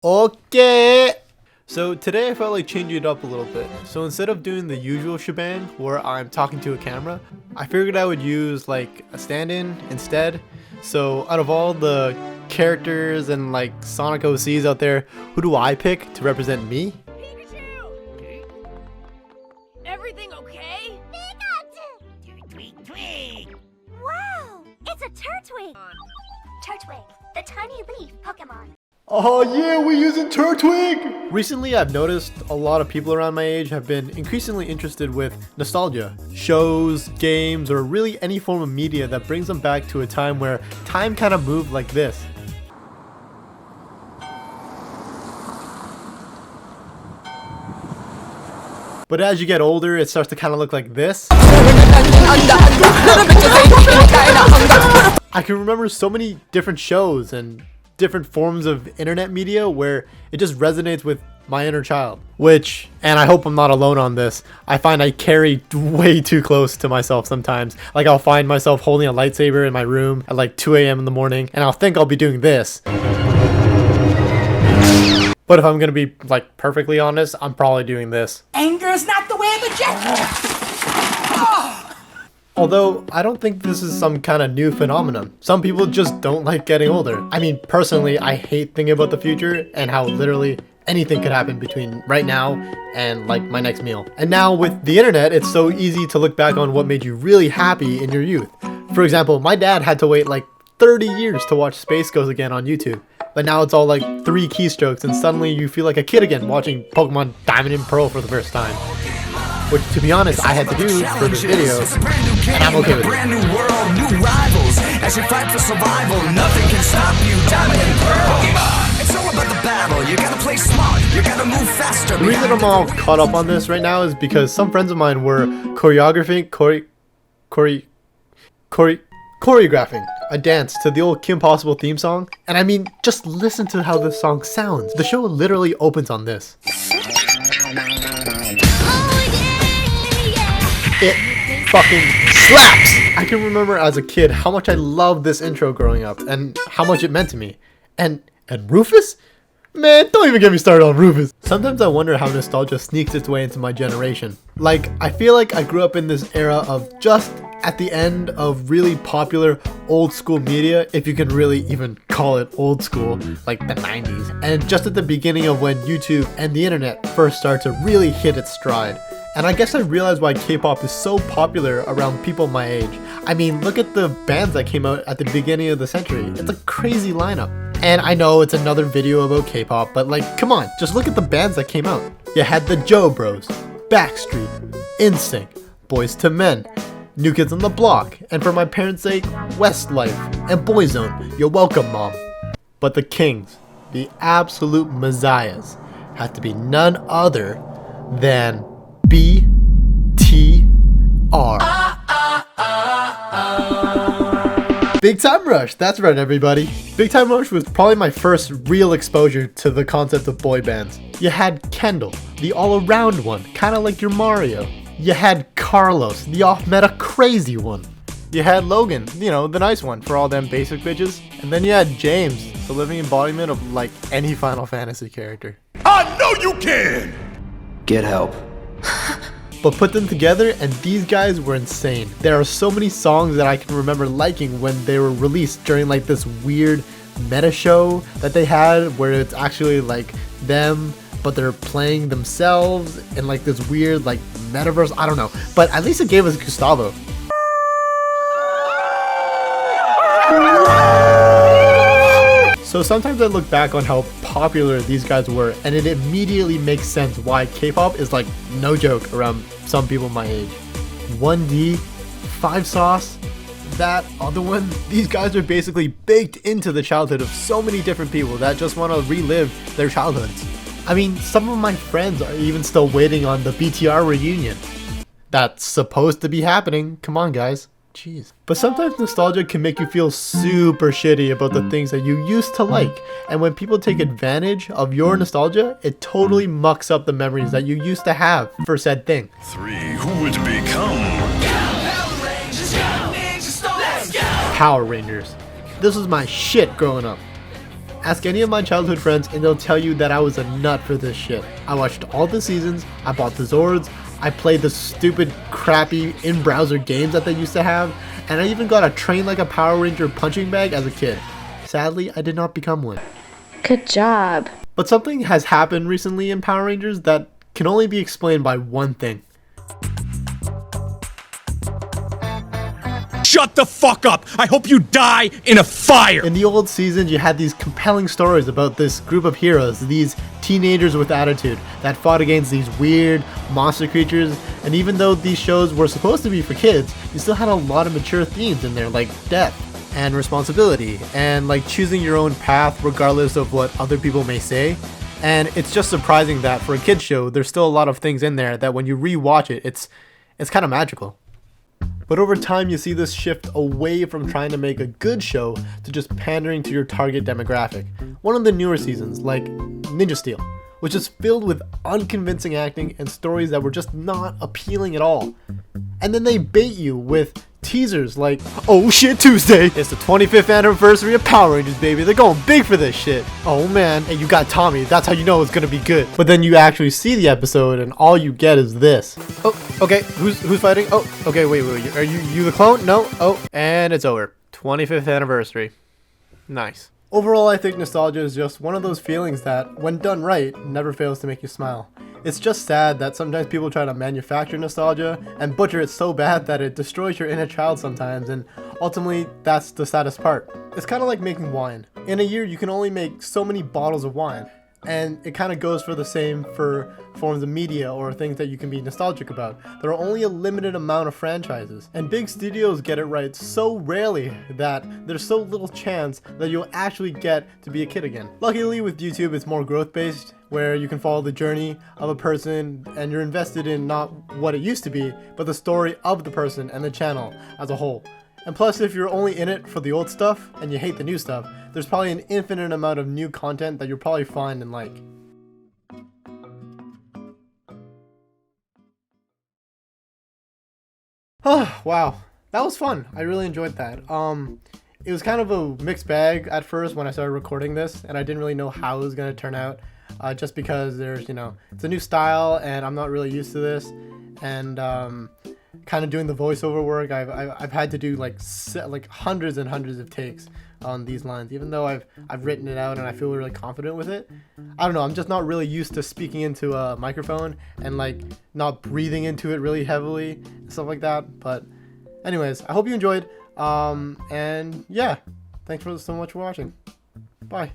Okay. So today I felt like changing it up a little bit. So instead of doing the usual shebang where I'm talking to a camera, I figured I would use like a stand-in instead. So out of all the characters and like Sonic OCs out there, who do I pick to represent me? Pikachu! Everything okay? Pikachu! Turtwig! Wow, it's a Turtwig! Turtwig, the tiny leaf Pokemon. Oh yeah, we're using Turtwig! Recently I've noticed a lot of people around my age have been increasingly interested with nostalgia. Shows, games, or really any form of media that brings them back to a time where time kind of moved like this. But as you get older, it starts to kind of look like this. I can remember so many different shows and different forms of internet media where it just resonates with my inner child. Which, and I hope I'm not alone on this, I find I carry way too close to myself sometimes. Like I'll find myself holding a lightsaber in my room at like 2 a.m. in the morning and I'll think I'll be doing this. But if I'm gonna be like perfectly honest, I'm probably doing this. Anger's not the way of the jet! Although, I don't think this is some kind of new phenomenon. Some people just don't like getting older. I mean, personally, I hate thinking about the future and how literally anything could happen between right now and like my next meal. And now with the internet, it's so easy to look back on what made you really happy in your youth. For example, my dad had to wait like 30 years to watch Space Ghost again on YouTube. But now it's all like 3 keystrokes and suddenly you feel like a kid again watching Pokemon Diamond and Pearl for the first time. Which, to be honest, I had to do for this video, and I'm okay with it. Brand new world, new rivals. As you fight for survival, nothing can stop you. Diamond and Pearl. Pokemon. It's all about the battle. You gotta play smart. You gotta move faster. The reason I'm all caught up on this right now is because some friends of mine were choreographing a dance to the old Kim Possible theme song. And I mean, just listen to how this song sounds. The show literally opens on this. It fucking slaps! I can remember as a kid how much I loved this intro growing up and how much it meant to me. And Rufus? Man, don't even get me started on Rufus. Sometimes I wonder how nostalgia sneaks its way into my generation. Like, I feel like I grew up in this era of just at the end of really popular old school media, if you can really even call it old school, like the 90s. And just at the beginning of when YouTube and the internet first started to really hit its stride. And I guess I realized why K-pop is so popular around people my age. I mean, look at the bands that came out at the beginning of the century. It's a crazy lineup. And I know it's another video about K-pop, but like, come on, just look at the bands that came out. You had the Joe Bros, Backstreet, NSYNC, Boys to Men, New Kids on the Block, and for my parents' sake, Westlife, and Boyzone, you're welcome, Mom. But the kings, the absolute messiahs, have to be none other than BTR. Big Time Rush, that's right everybody. Big Time Rush was probably my first real exposure to the concept of boy bands. You had Kendall, the all-around one, kind of like your Mario. You had Carlos, the off-meta crazy one. You had Logan, you know, the nice one for all them basic bitches. And then you had James, the living embodiment of like any Final Fantasy character. I know you can! Get help. But put them together and these guys were insane. There are so many songs that I can remember liking when they were released during like this weird meta show that they had where it's actually like them but they're playing themselves in like this weird like metaverse, I don't know. But at least it gave us Gustavo. So sometimes I look back on how popular these guys were and it immediately makes sense why K-pop is like no joke around some people my age. 1D, 5 Sauce, that other one, these guys are basically baked into the childhood of so many different people that just want to relive their childhoods. I mean, some of my friends are even still waiting on the BTR reunion. That's supposed to be happening, come on guys. Jeez. But sometimes nostalgia can make you feel super shitty about the things that you used to like. And when people take advantage of your nostalgia, it totally mucks up the memories that you used to have for said thing. 3, who would become? Power Rangers. This was my shit growing up. Ask any of my childhood friends and they'll tell you that I was a nut for this shit. I watched all the seasons, I bought the Zords, I played the stupid crappy in-browser games that they used to have, and I even got a Train Like a Power Ranger punching bag as a kid. Sadly, I did not become one. Good job. But something has happened recently in Power Rangers that can only be explained by one thing. Shut the fuck up! I hope you die in a fire! In the old seasons, you had these compelling stories about this group of heroes, these teenagers with attitude that fought against these weird monster creatures, and even though these shows were supposed to be for kids, you still had a lot of mature themes in there, like death and responsibility, and like choosing your own path regardless of what other people may say. And it's just surprising that for a kid's show, there's still a lot of things in there that when you rewatch it, it's kind of magical. But over time, you see this shift away from trying to make a good show to just pandering to your target demographic. One of the newer seasons, like Ninja Steel, which is filled with unconvincing acting and stories that were just not appealing at all. And then they bait you with teasers like, oh shit Tuesday, it's the 25th anniversary of Power Rangers, baby, they're going big for this shit. Oh man, and you got Tommy, that's how you know it's gonna be good. But then you actually see the episode and all you get is this. Oh, okay, who's fighting? Oh, okay, wait, are you the clone? No? Oh, and it's over. 25th anniversary. Nice. Overall, I think nostalgia is just one of those feelings that, when done right, never fails to make you smile. It's just sad that sometimes people try to manufacture nostalgia and butcher it so bad that it destroys your inner child sometimes, and ultimately, that's the saddest part. It's kind of like making wine. In a year, you can only make so many bottles of wine, and it kind of goes for the same for forms of media or things that you can be nostalgic about. There are only a limited amount of franchises, and big studios get it right so rarely that there's so little chance that you'll actually get to be a kid again. Luckily with YouTube, it's more growth-based, where you can follow the journey of a person and you're invested in not what it used to be, but the story of the person and the channel as a whole. And plus, if you're only in it for the old stuff and you hate the new stuff, there's probably an infinite amount of new content that you'll probably find and like. Oh, wow. That was fun. I really enjoyed that. It was kind of a mixed bag at first when I started recording this, and I didn't really know how it was going to turn out. Just because there's, it's a new style and I'm not really used to this, and kind of doing the voiceover work, I've had to do like hundreds and hundreds of takes on these lines, even though I've written it out and I feel really confident with it. I don't know, I'm just not really used to speaking into a microphone and like not breathing into it really heavily and stuff like that. But anyways, I hope you enjoyed, and yeah, thanks so much for watching. Bye.